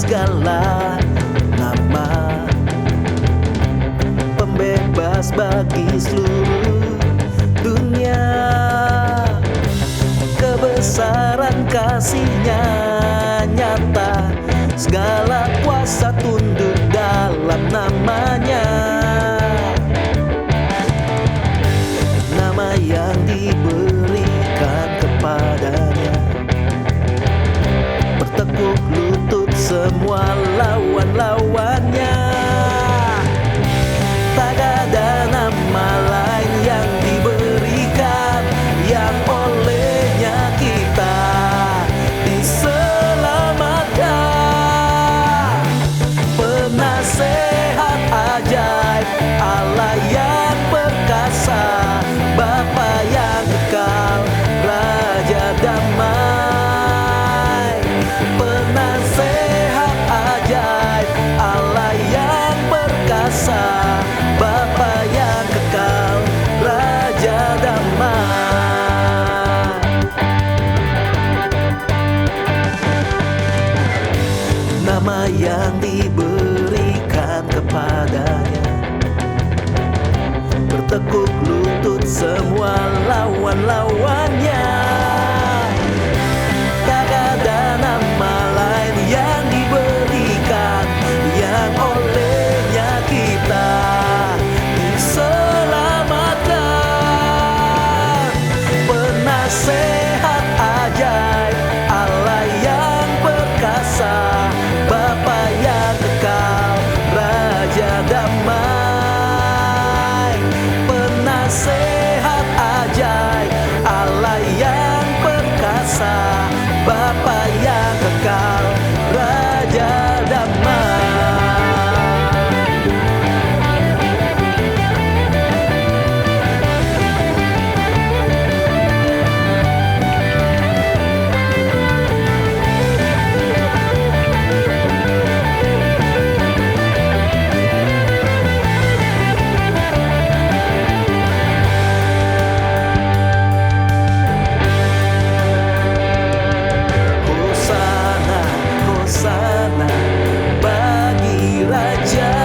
segala nama, pembebas bagi seluruh dunia. Kebesaran kasih-Nya nyata, segala kuasa tunduk dalam nama-Nya. Nama yang diberikan kepadanya, bertekuk lutut semua lawan-lawannya. Tak ada nama lain yang diberikan, yang olehnya kita diselamatkan. Penasehat ajaib, Allah yang perkasa, Bapa yang kekal, Raja damai. Penasehat ajaib, Allah yang perkasa, Bapa yang kekal, Raja damai. Nama yang diberikan kepadanya, bertekuk lutut semua lawan-lawannya. Tak ada nama lain yang diberikan, yang olehnya kita diselamatkan. Penasehat ajaib, Allah yang perkasa, Bapa yang kekal, Raja damai. Penasehat ajaib, Allah yang perkasa, Bapa yang kekal, Raja damai. Hosana, Hosana bagi Raja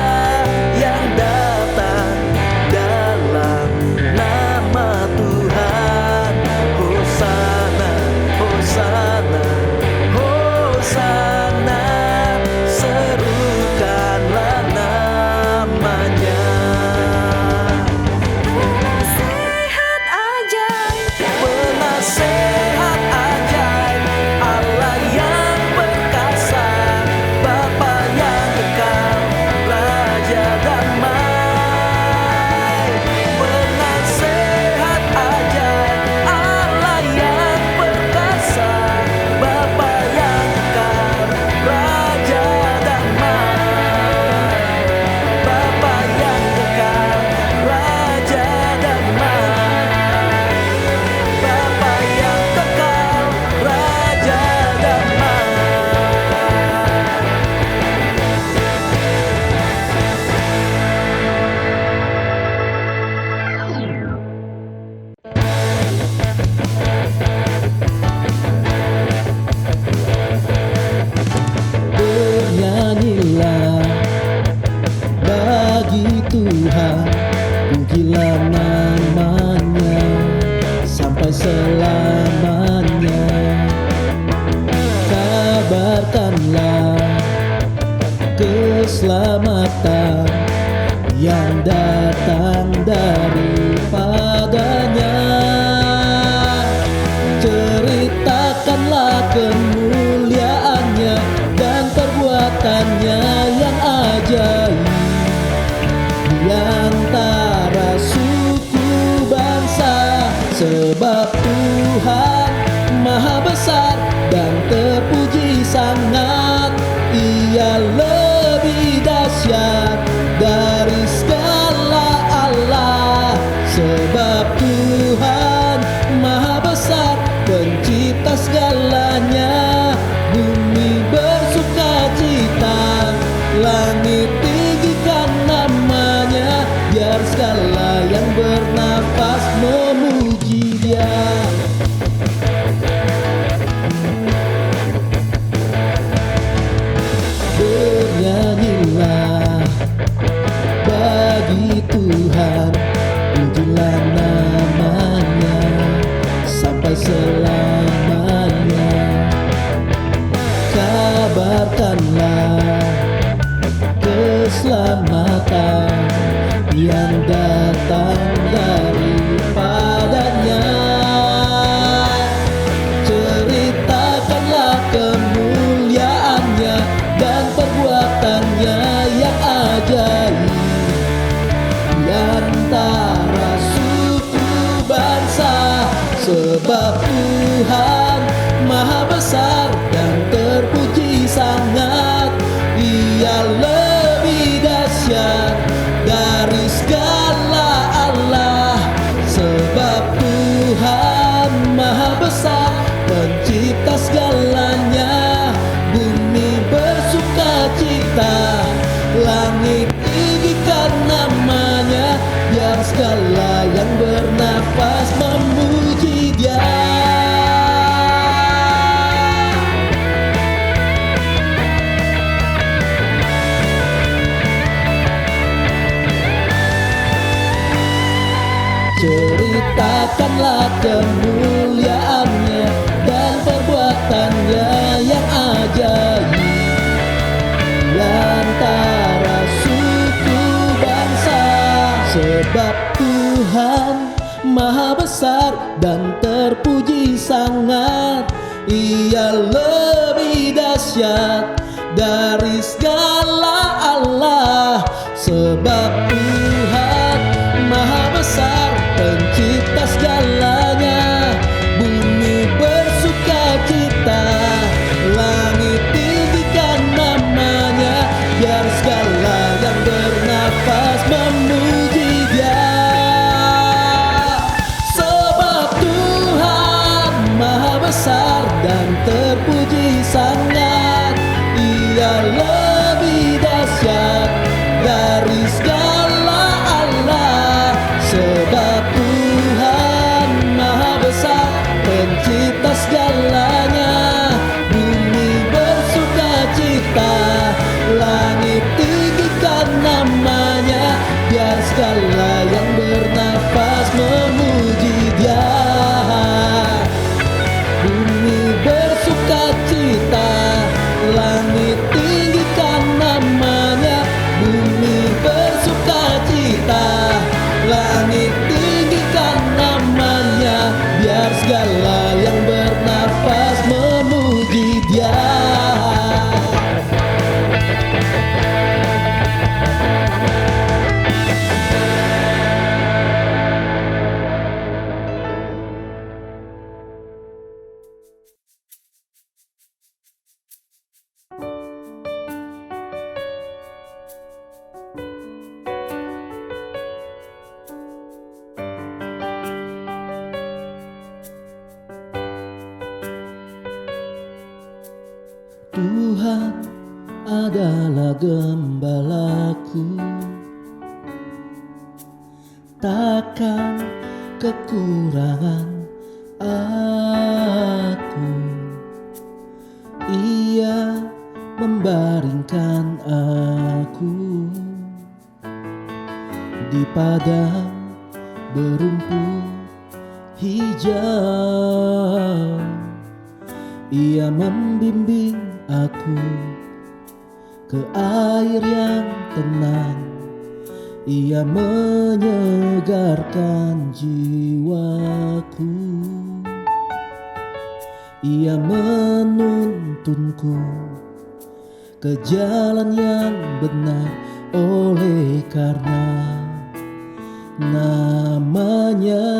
yang datang dalam nama Tuhan. Hosana, Hosana, Hosana, serukanlah namanya. Penasehat ajaib, Penasehat ajaib, Allah yang perkasa, Bapa yang kekal, Raja damai. Penasehat ajaib, Allah yang perkasa, Bapa yang kekal, Raja damai. Bapa yang kekal, Raja damai. Bapa yang kekal, Raja damai. Bernyanyilah bagi Tuhan, pujilah namanya sampai selamanya. Kabarkanlah keselamatan yang datang daripadanya. Ceritakanlah kemuliaannya dan perbuatannya yang ajaib di antara suku bangsa. Sebab Tuhan maha besar dan terpuji sangat, Ia lebih dahsyat dari segala Allah. keselamatan yang datang daripadanya. Ceritakanlah kemuliaannya dan perbuatannya yang ajaib di antara suku bangsa. Sebab Tuhan Maha besar dan terpuji sangat, Ia lebih dahsyat dari segala Allah. Sebab Tuhan Maha besar, pencipta segalanya. Bumi bersuka cita, langit tinggikan namanya, biar segala yang bernafas memuji Dia. Ceritakanlah kemuliaannya dan perbuatannya yang ajaib di antara suku bangsa. Sebab Tuhan Maha besar dan terpuji sangat, Ia lebih dahsyat dari segala Allah. Sebab Tuhan Maha besar, pencipta segalanya. Bumi bersuka cita, langit tinggikan namanya, biar segala yang bernafas memuji Dia. Sebab Tuhan Maha besar dan terpuji sangat, Ia lebih dahsyat dari segala Allah. Sebab Tuhan Maha besar, pencipta segalanya. Bumi bersuka cita, langit tinggikan namanya, biar segala yang bernafas memuji Dia. Bumi bersuka cita, langit tinggikan namanya. Bumi bersuka cita, langit tinggikan namanya, biar segala yang bernafas memuji Dia. Tuhan adalah gembalaku, takkan kekurangan aku. Ia membaringkan aku di padang berumput hijau. Ia membimbing aku ke air yang tenang. Ia menyegarkan jiwaku. Ia menuntunku ke jalan yang benar, oleh karena namanya.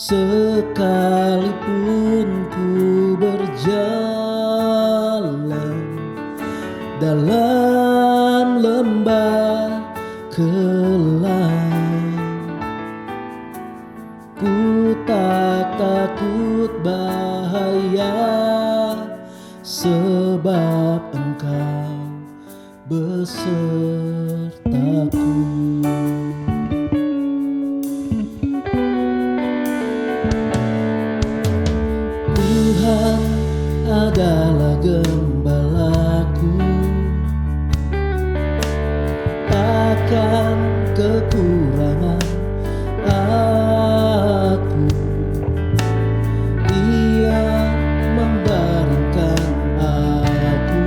Sekalipun ku berjalan dalam lembah kelam, ku tak takut bahaya, sebab Engkau besertaku. Tuhan adalah gembalaku, takkan kekurangan aku. Ia membaringkan aku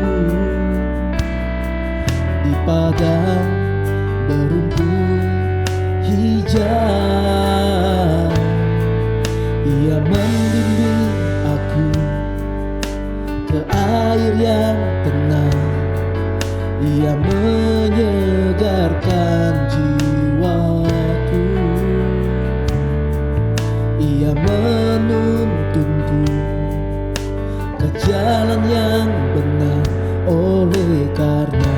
jalan yang benar oleh karena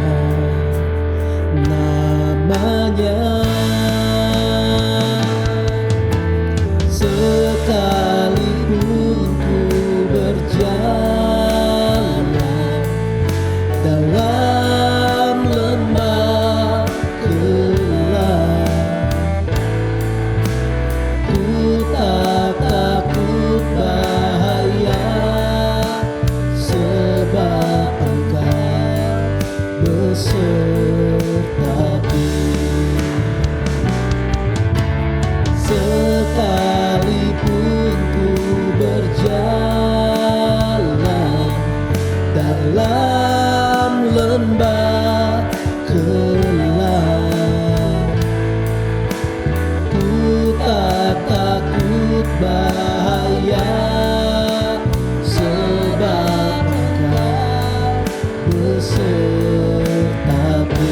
namanya. Sekalipun ku berjalan dalam lembah gelap, ku tak takut bahaya, sebab Engkau besertaku. Sekalipun ku berjalan dalam lembah gelap, ku tak takut bahaya, sebab Engkau besertaku.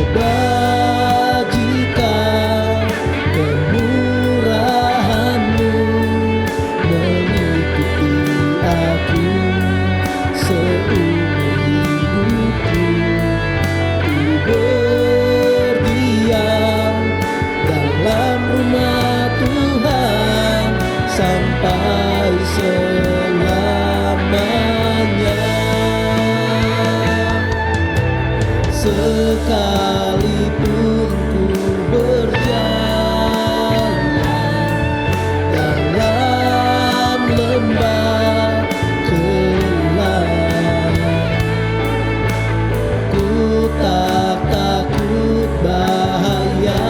Kebajikan, kemurahan-Mu mengikuti aku seumur hidupku. Ku berdiam dalam rumah Tuhan sampai selamanya. Sekalipun ku berjalan dalam lembah gelap, ku tak takut bahaya,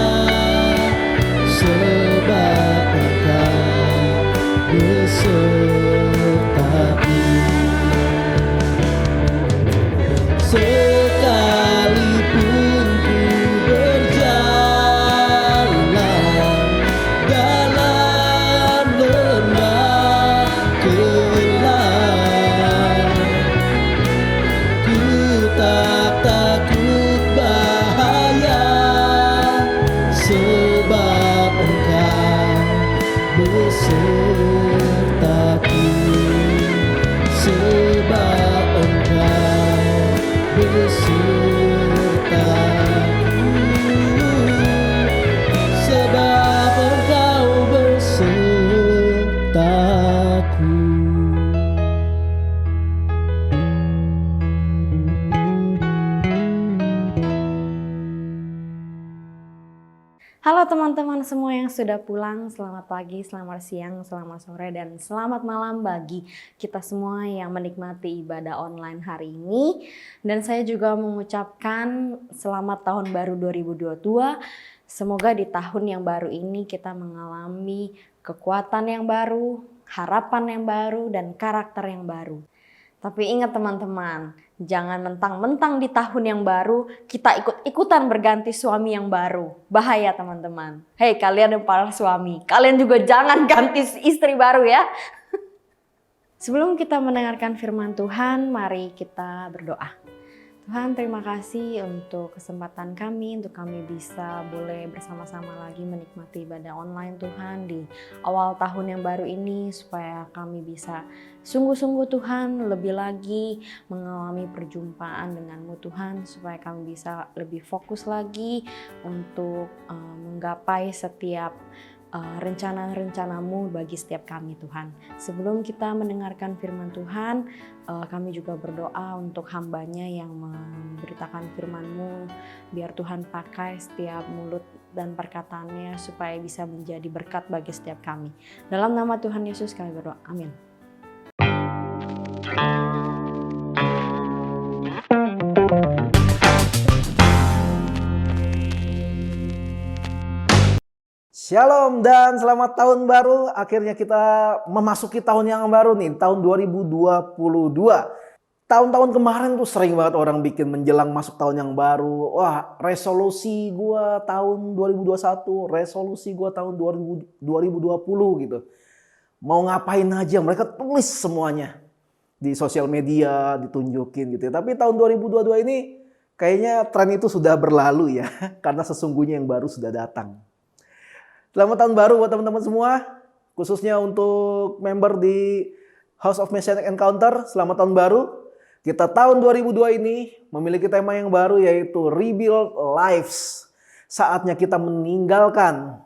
sebab Engkau besertaku. Sekalipun ku berjalan dalam lembah gelap, ku tak takut bahaya, sebab Engkau besertaku. Sebab Engkau besertaku, sebab Engkau besertaku. Halo teman-teman semua yang sudah pulang, selamat pagi, selamat siang, selamat sore, dan selamat malam bagi kita semua yang menikmati ibadah online hari ini. Dan saya juga mengucapkan selamat tahun baru 2022. Semoga di tahun yang baru ini kita mengalami kekuatan yang baru, harapan yang baru, dan karakter yang baru. Tapi ingat teman-teman, jangan mentang-mentang di tahun yang baru kita ikut-ikutan berganti suami yang baru. Bahaya teman-teman. Hei kalian yang para suami, kalian juga jangan ganti istri baru ya. Sebelum kita mendengarkan firman Tuhan, mari kita berdoa. Tuhan, terima kasih untuk kesempatan kami, untuk kami bisa boleh bersama-sama lagi menikmati ibadah online Tuhan di awal tahun yang baru ini, supaya kami bisa sungguh-sungguh Tuhan lebih lagi mengalami perjumpaan dengan-Mu Tuhan, supaya kami bisa lebih fokus lagi untuk menggapai setiap rencana-rencana-Mu bagi setiap kami Tuhan. Sebelum kita mendengarkan firman Tuhan, kami juga berdoa untuk hamba-Nya yang memberitakan firman-Mu, biar Tuhan pakai setiap mulut dan perkataannya supaya bisa menjadi berkat bagi setiap kami. Dalam nama Tuhan Yesus kami berdoa, amin. Shalom dan selamat tahun baru. Akhirnya kita memasuki tahun yang baru nih, tahun 2022. Tahun-tahun kemarin tuh sering banget orang bikin menjelang masuk tahun yang baru. Wah, resolusi gua tahun 2021, resolusi gua tahun 2020 gitu. Mau ngapain aja mereka tulis semuanya di sosial media, ditunjukin gitu ya. Tapi tahun 2022 ini kayaknya tren itu sudah berlalu ya, karena sesungguhnya yang baru sudah datang. Selamat tahun baru buat teman-teman semua. khususnya untuk member di House of Messianic Encounter. Selamat tahun baru. Kita tahun 2002 ini memiliki tema yang baru, yaitu Rebuild Lives. Saatnya kita meninggalkan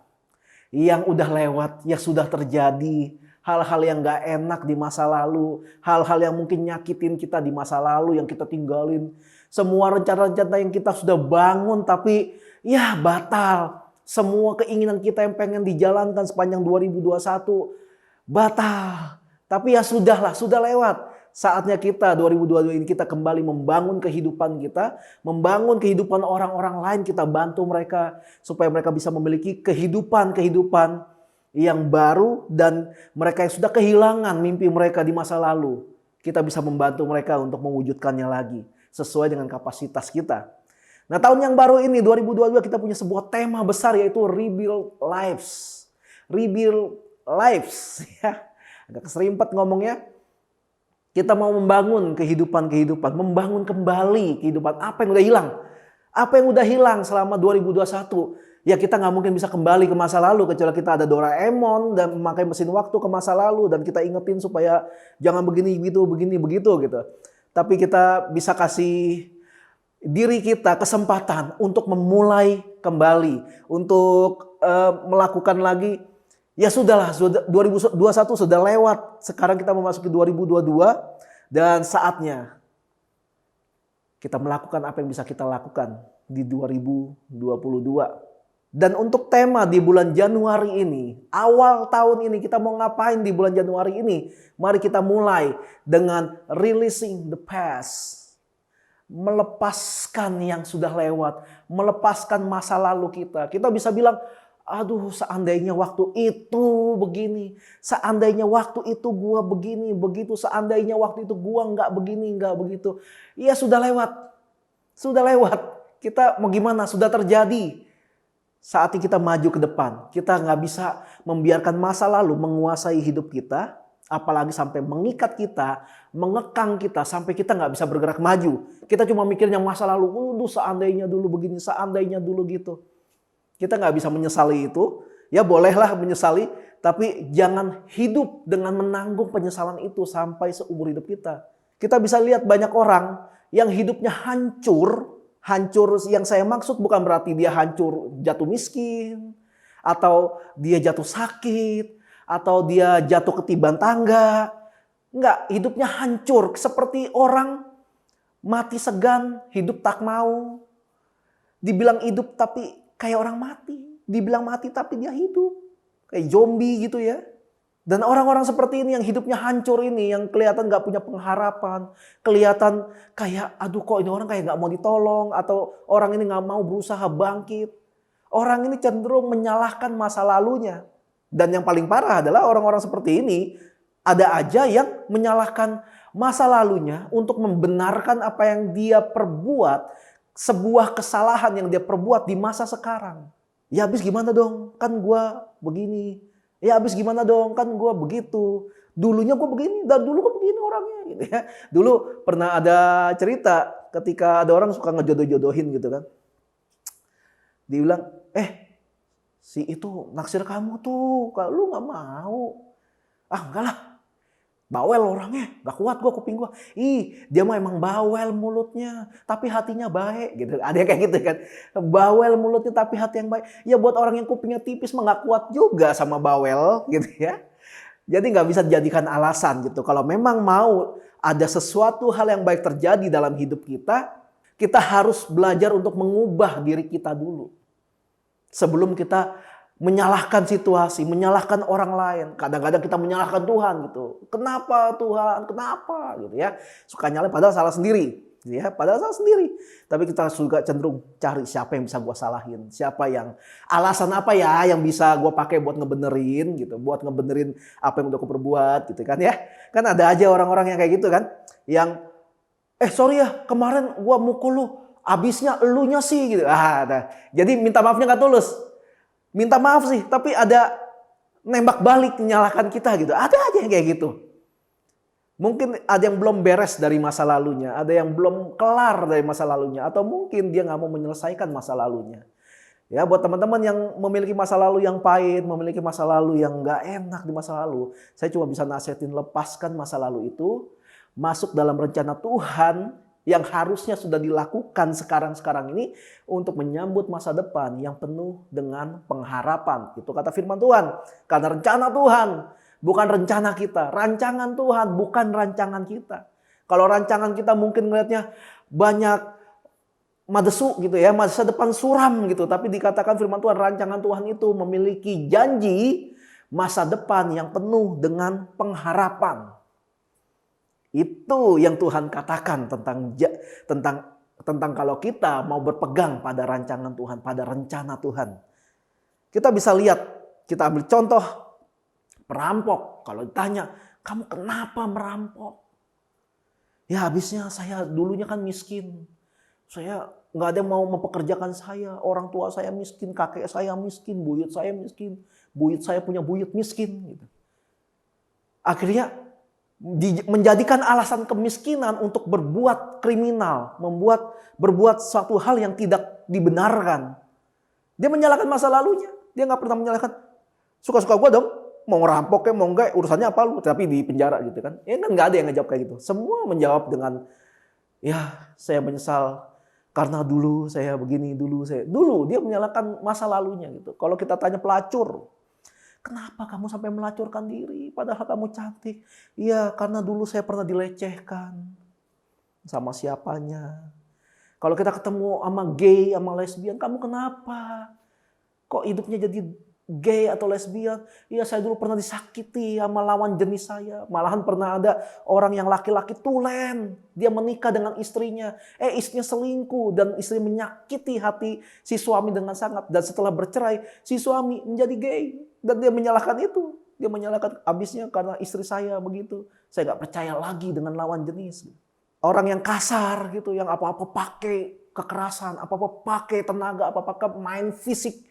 yang udah lewat, yang sudah terjadi, hal-hal yang gak enak di masa lalu, hal-hal yang mungkin nyakitin kita di masa lalu yang kita tinggalin. Semua rencana-rencana yang kita sudah bangun tapi ya batal. Semua keinginan kita yang pengen dijalankan sepanjang 2021 batal. Tapi ya sudahlah, sudah lewat. Saatnya kita 2022 ini kita kembali membangun kehidupan kita, membangun kehidupan orang-orang lain, kita bantu mereka supaya mereka bisa memiliki kehidupan yang baru, dan mereka yang sudah kehilangan mimpi mereka di masa lalu, kita bisa membantu mereka untuk mewujudkannya lagi sesuai dengan kapasitas kita. Nah, tahun yang baru ini 2022 kita punya sebuah tema besar, yaitu Rebuild Lives. Rebuild Lives ya. Agak keserimpet ngomongnya. Kita mau membangun kehidupan, membangun kembali kehidupan apa yang udah hilang. Apa yang udah hilang selama 2021. Ya kita nggak mungkin bisa kembali ke masa lalu kecuali kita ada Doraemon dan memakai mesin waktu ke masa lalu dan kita ingetin supaya jangan begini begitu gitu. Tapi kita bisa kasih diri kita kesempatan untuk memulai kembali, untuk melakukan lagi. Ya sudahlah, 2021 sudah lewat. Sekarang kita memasuki 2022 dan saatnya kita melakukan apa yang bisa kita lakukan di 2022. Dan untuk tema di bulan Januari ini, awal tahun ini kita mau ngapain di bulan Januari ini? Mari kita mulai dengan releasing the past. Melepaskan yang sudah lewat, melepaskan masa lalu kita. Kita bisa bilang, aduh seandainya waktu itu begini, seandainya waktu itu gua begini, begitu, seandainya waktu itu gua nggak begini, nggak begitu. Ya sudah lewat, sudah lewat. Kita mau gimana, sudah terjadi. Saatnya kita maju ke depan. Kita nggak bisa membiarkan masa lalu menguasai hidup kita, apalagi sampai mengikat kita, mengekang kita, sampai kita nggak bisa bergerak maju. Kita cuma mikirnya masa lalu, seandainya dulu begini, seandainya dulu gitu. Kita nggak bisa menyesali itu. Ya bolehlah menyesali, tapi jangan hidup dengan menanggung penyesalan itu sampai seumur hidup kita. Kita bisa lihat banyak orang yang hidupnya hancur. Hancur yang saya maksud bukan berarti dia hancur jatuh miskin, atau dia jatuh sakit, atau dia jatuh ketiban tangga. Enggak, hidupnya hancur seperti orang mati segan, hidup tak mau. Dibilang hidup tapi kayak orang mati. Dibilang mati tapi dia hidup. Kayak zombie gitu ya. Dan orang-orang seperti ini yang hidupnya hancur ini, yang kelihatan gak punya pengharapan. Kelihatan kayak, aduh kok ini orang kayak gak mau ditolong. Atau orang ini gak mau berusaha bangkit. Orang ini cenderung menyalahkan masa lalunya. Dan yang paling parah adalah orang-orang seperti ini, ada aja yang menyalahkan masa lalunya untuk membenarkan apa yang dia perbuat. Sebuah kesalahan yang dia perbuat di masa sekarang. Ya habis gimana dong, kan gua begini. Ya habis gimana dong, kan gue begitu. Dulunya gue begini, dan dulu gue begini orangnya. Gitu ya. Dulu pernah ada cerita ketika ada orang suka ngejodoh-jodohin gitu kan. Dia bilang, si itu naksir kamu tuh, kalau lu gak mau. Ah enggak lah, bawel orangnya, gak kuat gue kuping gue. Dia mah emang bawel mulutnya, tapi hatinya baik gitu. Ada yang kayak gitu kan. Bawel mulutnya tapi hati yang baik. Ya buat orang yang kupingnya tipis mah gak kuat juga sama bawel gitu ya. Jadi gak bisa dijadikan alasan gitu. Kalau memang mau ada sesuatu hal yang baik terjadi dalam hidup kita, kita harus belajar untuk mengubah diri kita dulu. Sebelum kita menyalahkan situasi, menyalahkan orang lain. Kadang-kadang kita menyalahkan Tuhan gitu. Kenapa Tuhan? Kenapa? Gitu ya. Suka nyalahin padahal salah sendiri. Ya, padahal salah sendiri. Tapi kita juga cenderung cari siapa yang bisa gue salahin. Siapa yang, alasan apa ya yang bisa gue pakai buat ngebenerin gitu. Buat ngebenerin apa yang udah gue perbuat gitu kan ya. Kan ada aja orang-orang yang kayak gitu kan. Yang, sorry ya kemarin gue mukul lu. Abisnya elunya sih gitu. Jadi minta maafnya gak tulus. Minta maaf sih, tapi ada nembak balik menyalahkan kita gitu. Ada aja yang kayak gitu. Mungkin ada yang belum beres dari masa lalunya, ada yang belum kelar dari masa lalunya, atau mungkin dia nggak mau menyelesaikan masa lalunya. Ya, buat teman-teman yang memiliki masa lalu yang pahit, memiliki masa lalu yang nggak enak di masa lalu, saya cuma bisa nasihatin, lepaskan masa lalu itu, masuk dalam rencana Tuhan yang harusnya sudah dilakukan sekarang-sekarang ini untuk menyambut masa depan yang penuh dengan pengharapan. Itu kata firman Tuhan. Karena rencana Tuhan bukan rencana kita, rancangan Tuhan bukan rancangan kita. Kalau rancangan kita mungkin melihatnya banyak madesu gitu ya, masa depan suram gitu. Tapi dikatakan firman Tuhan, rancangan Tuhan itu memiliki janji masa depan yang penuh dengan pengharapan. Itu yang Tuhan katakan tentang kalau kita mau berpegang pada rancangan Tuhan, pada rencana Tuhan. Kita bisa lihat, kita ambil contoh perampok. Kalau ditanya, kamu kenapa merampok? Ya habisnya saya dulunya kan miskin. Saya nggak ada yang mau mempekerjakan saya. Orang tua saya miskin, kakek saya miskin, buyut saya miskin. Buyut saya punya buyut miskin. Gitu. Akhirnya menjadikan alasan kemiskinan untuk berbuat kriminal. Berbuat suatu hal yang tidak dibenarkan. Dia menyalahkan masa lalunya. Dia nggak pernah menyalahkan, suka-suka gue dong. Mau ngerampok kayak mau enggak, urusannya apa lu? Tapi di penjara gitu kan. Ya kan nggak ada yang ngejawab kayak gitu. Semua menjawab dengan, ya saya menyesal. Karena dulu saya begini, dulu dia menyalahkan masa lalunya gitu. Kalau kita tanya pelacur, kenapa kamu sampai melacurkan diri padahal kamu cantik? Iya, karena dulu saya pernah dilecehkan sama siapanya. Kalau kita ketemu sama gay, sama lesbian, kamu kenapa? Kok hidupnya jadi gay atau lesbian? Iya, saya dulu pernah disakiti sama lawan jenis saya. Malahan pernah ada orang yang laki-laki tulen. Dia menikah dengan istrinya. Istrinya selingkuh dan istri menyakiti hati si suami dengan sangat. Dan setelah bercerai, si suami menjadi gay. Dan dia menyalahkan itu. Dia menyalahkan habisnya karena istri saya begitu. Saya gak percaya lagi dengan lawan jenis. Orang yang kasar gitu, yang apa-apa pakai kekerasan, apa-apa pakai tenaga, apa-apa main fisik.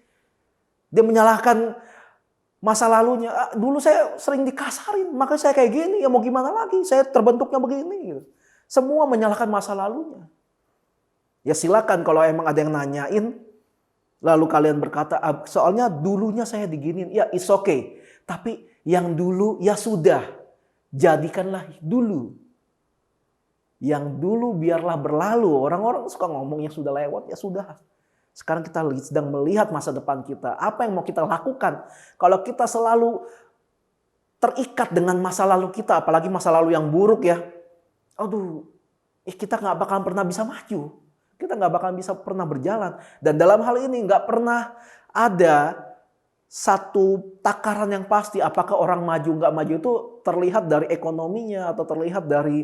Dia menyalahkan masa lalunya. Dulu saya sering dikasarin, makanya saya kayak gini. Ya mau gimana lagi, saya terbentuknya begini. Gitu. Semua menyalahkan masa lalunya. Ya silakan kalau emang ada yang nanyain, lalu kalian berkata, soalnya dulunya saya diginin. Ya it's okay. Tapi yang dulu ya sudah. Jadikanlah dulu. Yang dulu biarlah berlalu. Orang-orang suka ngomong yang sudah lewat, ya sudah. Sekarang kita sedang melihat masa depan kita. Apa yang mau kita lakukan? Kalau kita selalu terikat dengan masa lalu kita, apalagi masa lalu yang buruk ya. Aduh, kita nggak bakalan pernah bisa maju. Kita nggak bakalan bisa pernah berjalan. Dan dalam hal ini nggak pernah ada satu takaran yang pasti. Apakah orang maju nggak maju itu terlihat dari ekonominya atau terlihat dari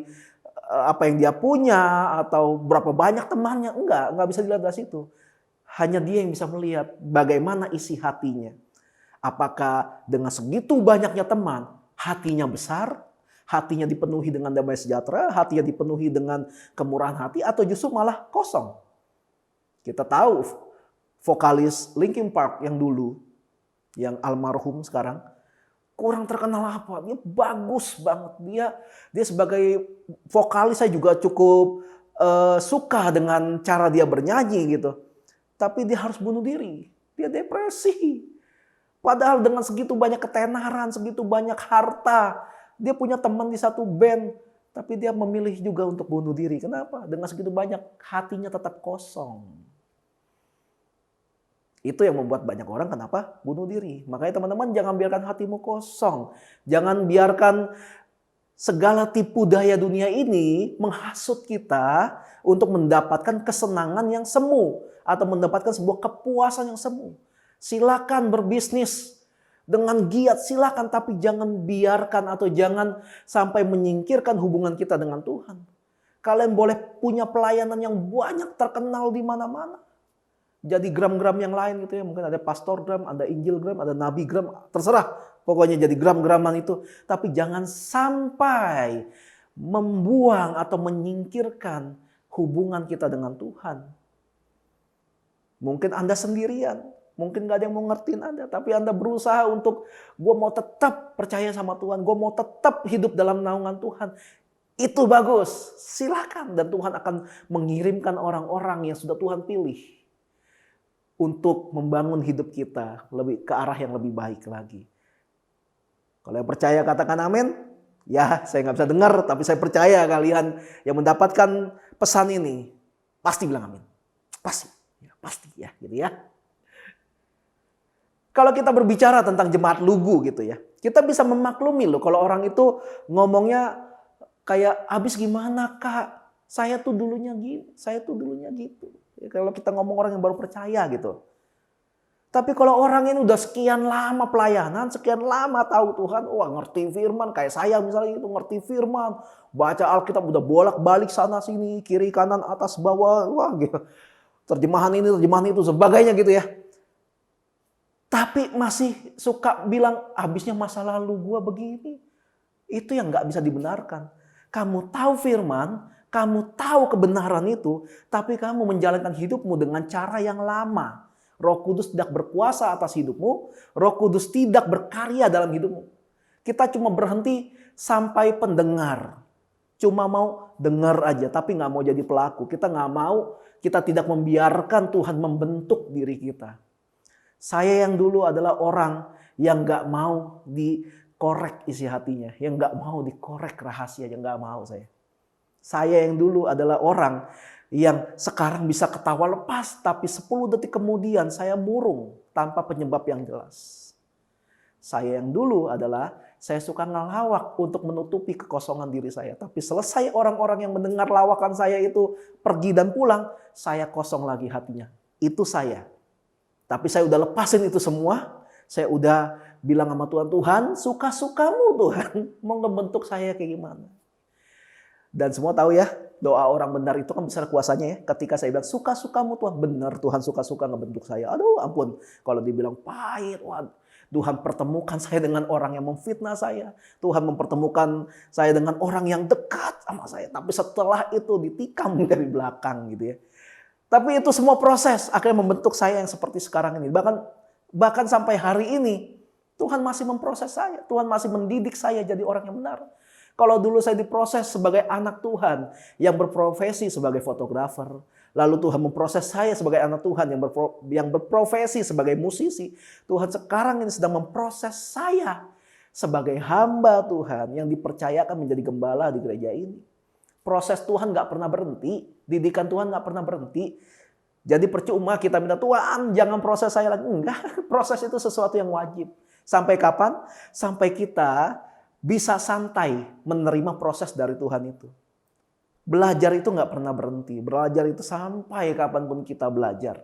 apa yang dia punya atau berapa banyak temannya. Nggak bisa dilihat dari situ. Hanya dia yang bisa melihat bagaimana isi hatinya. Apakah dengan segitu banyaknya teman, hatinya besar, hatinya dipenuhi dengan damai sejahtera, hatinya dipenuhi dengan kemurahan hati, atau justru malah kosong. Kita tahu vokalis Linkin Park yang dulu, yang almarhum sekarang, kurang terkenal apa? Dia bagus banget. Dia sebagai vokalis saya juga cukup suka dengan cara dia bernyanyi gitu. Tapi dia harus bunuh diri. Dia depresi. Padahal dengan segitu banyak ketenaran, segitu banyak harta. Dia punya teman di satu band. Tapi dia memilih juga untuk bunuh diri. Kenapa? Dengan segitu banyak hatinya tetap kosong. Itu yang membuat banyak orang kenapa bunuh diri. Makanya teman-teman jangan biarkan hatimu kosong. Jangan biarkan segala tipu daya dunia ini menghasut kita untuk mendapatkan kesenangan yang semu. Atau mendapatkan sebuah kepuasan yang semu. Silakan berbisnis dengan giat, silakan. Tapi jangan biarkan atau jangan sampai menyingkirkan hubungan kita dengan Tuhan. Kalian boleh punya pelayanan yang banyak terkenal di mana-mana. Jadi gram-gram yang lain gitu ya. Mungkin ada pastor gram, ada injil gram, ada nabi gram. Terserah. Pokoknya jadi gram-graman itu. Tapi jangan sampai membuang atau menyingkirkan hubungan kita dengan Tuhan. Mungkin Anda sendirian, mungkin gak ada yang mau ngertiin Anda, tapi Anda berusaha untuk, gue mau tetap percaya sama Tuhan, gue mau tetap hidup dalam naungan Tuhan. Itu bagus, silakan. Dan Tuhan akan mengirimkan orang-orang yang sudah Tuhan pilih. untuk membangun hidup kita lebih ke arah yang lebih baik lagi. Kalau yang percaya katakan amin. Ya, saya nggak bisa dengar, tapi saya percaya kalian yang mendapatkan pesan ini pasti bilang amin. Pasti ya, gitu ya. Kalau kita berbicara tentang jemaat lugu gitu ya, kita bisa memaklumi loh kalau orang itu ngomongnya kayak habis gimana kak, saya tuh dulunya gitu. Ya, kalau kita ngomong orang yang baru percaya gitu. Tapi kalau orang ini udah sekian lama pelayanan, sekian lama tahu Tuhan, wah ngerti firman, kayak saya misalnya itu ngerti firman, baca Alkitab udah bolak-balik sana sini, kiri kanan atas bawah, wah gitu. Terjemahan ini, terjemahan itu, sebagainya gitu ya. Tapi masih suka bilang habisnya masa lalu gua begini. Itu yang nggak bisa dibenarkan. Kamu tahu firman, kamu tahu kebenaran itu, tapi kamu menjalankan hidupmu dengan cara yang lama. Roh Kudus tidak berkuasa atas hidupmu, Roh Kudus tidak berkarya dalam hidupmu. Kita cuma berhenti sampai pendengar. Cuma mau dengar aja, tapi nggak mau jadi pelaku. Kita nggak mau, kita tidak membiarkan Tuhan membentuk diri kita. Saya yang dulu adalah orang yang nggak mau dikorek isi hatinya, yang nggak mau dikorek rahasia, yang nggak mau saya. Saya yang dulu adalah orang yang sekarang bisa ketawa lepas, tapi 10 detik kemudian saya murung tanpa penyebab yang jelas. Saya yang dulu adalah saya suka ngelawak untuk menutupi kekosongan diri saya. Tapi selesai orang-orang yang mendengar lawakan saya itu pergi dan pulang, saya kosong lagi hatinya. Itu saya. Tapi saya udah lepasin itu semua. Saya udah bilang sama Tuhan, Tuhan suka-sukamu Tuhan. Mau ngebentuk saya kayak gimana. Dan semua tahu ya, doa orang benar itu kan besar kuasanya ya. Ketika saya bilang suka-sukamu Tuhan, benar Tuhan suka-suka ngebentuk saya. Aduh ampun, kalau dibilang pahit, wah, Tuhan pertemukan saya dengan orang yang memfitnah saya. Tuhan mempertemukan saya dengan orang yang dekat sama saya. Tapi setelah itu ditikam dari belakang gitu ya. Tapi itu semua proses akhirnya membentuk saya yang seperti sekarang ini. Bahkan sampai hari ini Tuhan masih memproses saya. Tuhan masih mendidik saya jadi orang yang benar. Kalau dulu saya diproses sebagai anak Tuhan yang berprofesi sebagai fotografer. Lalu Tuhan memproses saya sebagai anak Tuhan yang berprofesi sebagai musisi. Tuhan sekarang ini sedang memproses saya sebagai hamba Tuhan yang dipercayakan menjadi gembala di gereja ini. Proses Tuhan gak pernah berhenti. Didikan Tuhan gak pernah berhenti. Jadi percuma kita minta Tuhan jangan proses saya lagi. Enggak, proses itu sesuatu yang wajib. Sampai kapan? Sampai kita bisa santai menerima proses dari Tuhan itu. Belajar itu gak pernah berhenti. Belajar itu sampai kapanpun kita belajar.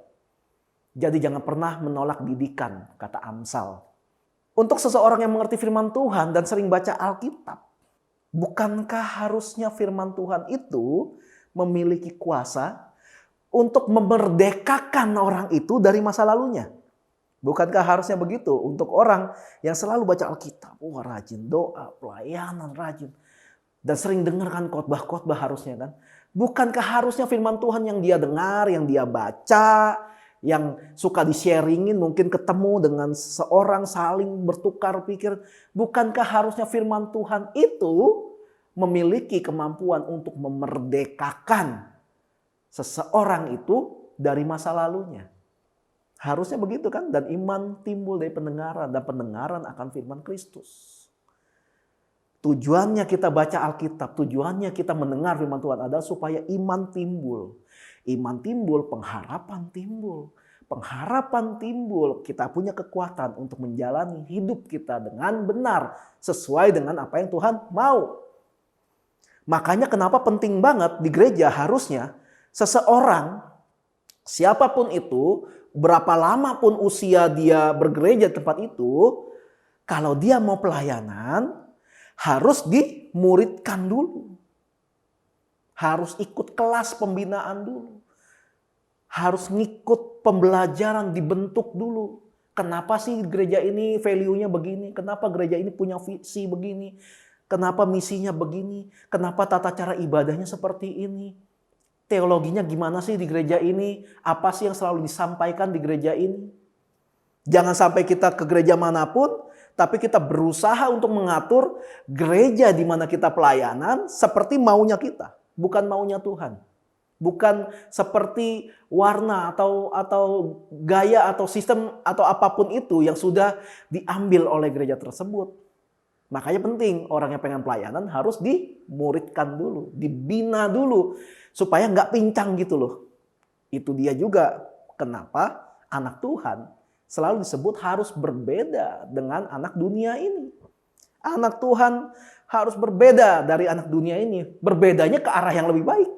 Jadi jangan pernah menolak didikan, kata Amsal. Untuk seseorang yang mengerti firman Tuhan dan sering baca Alkitab, bukankah harusnya firman Tuhan itu memiliki kuasa untuk memerdekakan orang itu dari masa lalunya? Bukankah harusnya begitu untuk orang yang selalu baca Alkitab? Wah, rajin doa, pelayanan, rajin. Dan sering dengarkan khotbah-khotbah harusnya kan. Bukankah harusnya firman Tuhan yang dia dengar, yang dia baca, yang suka di-sharingin, mungkin ketemu dengan seorang saling bertukar pikir. Bukankah harusnya firman Tuhan itu memiliki kemampuan untuk memerdekakan seseorang itu dari masa lalunya? Harusnya begitu kan? Dan iman timbul dari pendengaran, dan pendengaran akan firman Kristus. Tujuannya kita baca Alkitab, tujuannya kita mendengar firman Tuhan adalah supaya iman timbul. Iman timbul, pengharapan timbul. Pengharapan timbul, kita punya kekuatan untuk menjalani hidup kita dengan benar. Sesuai dengan apa yang Tuhan mau. Makanya kenapa penting banget di gereja harusnya seseorang, siapapun itu, berapa lama pun usia dia bergereja di tempat itu, kalau dia mau pelayanan, harus dimuridkan dulu. Harus ikut kelas pembinaan dulu. Harus ngikut pembelajaran, dibentuk dulu. Kenapa sih gereja ini value-nya begini? Kenapa gereja ini punya visi begini? Kenapa misinya begini? Kenapa tata cara ibadahnya seperti ini? Teologinya gimana sih di gereja ini? Apa sih yang selalu disampaikan di gereja ini? Jangan sampai kita ke gereja manapun, tapi kita berusaha untuk mengatur gereja di mana kita pelayanan seperti maunya kita, bukan maunya Tuhan. Bukan seperti warna atau gaya atau sistem atau apapun itu yang sudah diambil oleh gereja tersebut. Makanya penting orang yang pengen pelayanan harus dimuridkan dulu, dibina dulu supaya nggak pincang gitu loh. Itu dia juga kenapa anak Tuhan selalu disebut harus berbeda dengan anak dunia ini. Anak Tuhan harus berbeda dari anak dunia ini. Berbedanya ke arah yang lebih baik.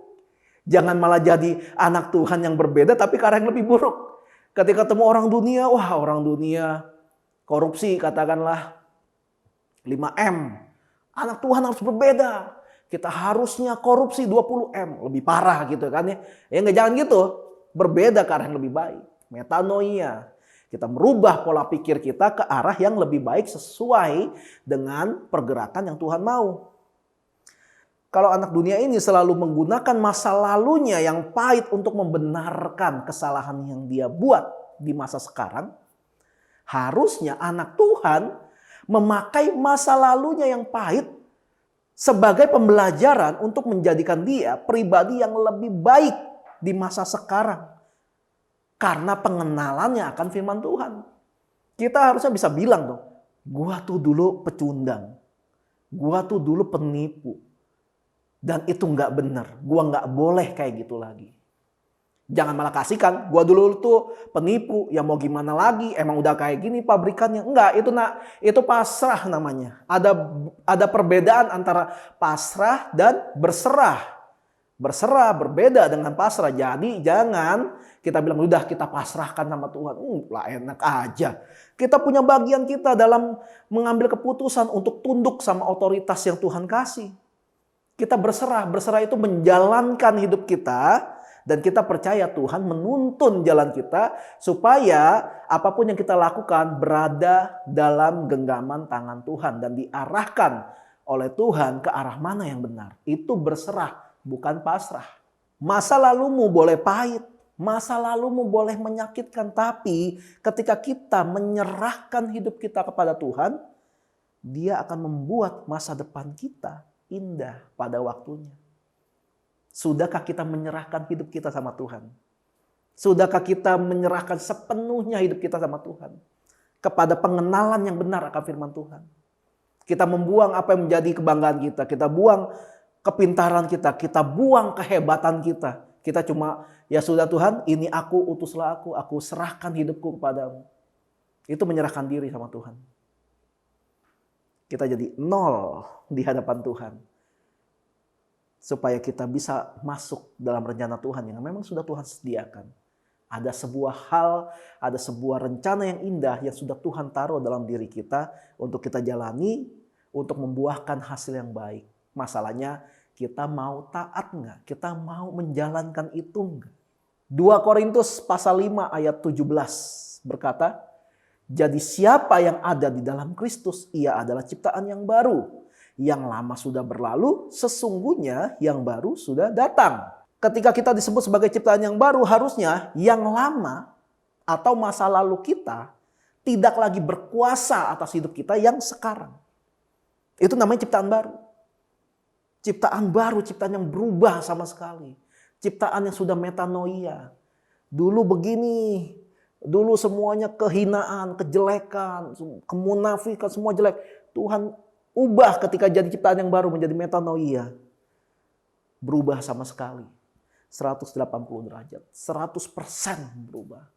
Jangan malah jadi anak Tuhan yang berbeda tapi ke arah yang lebih buruk. Ketika ketemu orang dunia, wah orang dunia korupsi katakanlah 5M. Anak Tuhan harus berbeda. Kita harusnya korupsi 20M. Lebih parah gitu kan ya. Ya nggak, jangan gitu. Berbeda ke arah yang lebih baik. Metanoia. Kita merubah pola pikir kita ke arah yang lebih baik sesuai dengan pergerakan yang Tuhan mau. Kalau anak dunia ini selalu menggunakan masa lalunya yang pahit untuk membenarkan kesalahan yang dia buat di masa sekarang, harusnya anak Tuhan memakai masa lalunya yang pahit sebagai pembelajaran untuk menjadikan dia pribadi yang lebih baik di masa sekarang. Karena pengenalannya akan firman Tuhan. Kita harusnya bisa bilang dong, gua tuh dulu pecundang. Gua tuh dulu penipu. Dan itu nggak benar. Gua nggak boleh kayak gitu lagi. Jangan malah kasihkan, gua dulu tuh penipu. Ya mau gimana lagi, emang udah kayak gini pabrikannya. Enggak, itu pasrah namanya. Ada perbedaan antara pasrah dan berserah. Berserah berbeda dengan pasrah. Jadi jangan kita bilang udah kita pasrahkan sama Tuhan. Lah enak aja. Kita punya bagian kita dalam mengambil keputusan untuk tunduk sama otoritas yang Tuhan kasih. Kita berserah. Berserah itu menjalankan hidup kita. Dan kita percaya Tuhan menuntun jalan kita. Supaya apapun yang kita lakukan berada dalam genggaman tangan Tuhan. Dan diarahkan oleh Tuhan ke arah mana yang benar. Itu berserah. Bukan pasrah. Masa lalumu boleh pahit. Masa lalumu boleh menyakitkan. Tapi ketika kita menyerahkan hidup kita kepada Tuhan. Dia akan membuat masa depan kita indah pada waktunya. Sudahkah kita menyerahkan hidup kita sama Tuhan? Sudahkah kita menyerahkan sepenuhnya hidup kita sama Tuhan? Kepada pengenalan yang benar akan firman Tuhan. Kita membuang apa yang menjadi kebanggaan kita. Kita buang kepintaran kita buang kehebatan kita. Kita cuma, ya sudah Tuhan, ini aku, utuslah aku serahkan hidupku kepadamu. Itu menyerahkan diri sama Tuhan. Kita jadi nol di hadapan Tuhan. Supaya kita bisa masuk dalam rencana Tuhan yang memang sudah Tuhan sediakan. Ada sebuah hal, ada sebuah rencana yang indah yang sudah Tuhan taruh dalam diri kita untuk kita jalani, untuk membuahkan hasil yang baik. Masalahnya kita mau taat nggak? Kita mau menjalankan itu nggak? 2 Korintus pasal 5 ayat 17 berkata, jadi siapa yang ada di dalam Kristus, ia adalah ciptaan yang baru. Yang lama sudah berlalu, sesungguhnya yang baru sudah datang. Ketika kita disebut sebagai ciptaan yang baru, harusnya yang lama atau masa lalu kita tidak lagi berkuasa atas hidup kita yang sekarang. Itu namanya ciptaan baru. Ciptaan baru, ciptaan yang berubah sama sekali. Ciptaan yang sudah metanoia. Dulu begini, dulu semuanya kehinaan, kejelekan, kemunafikan, semua jelek. Tuhan ubah ketika jadi ciptaan yang baru menjadi metanoia. Berubah sama sekali. 180 derajat, 100% berubah.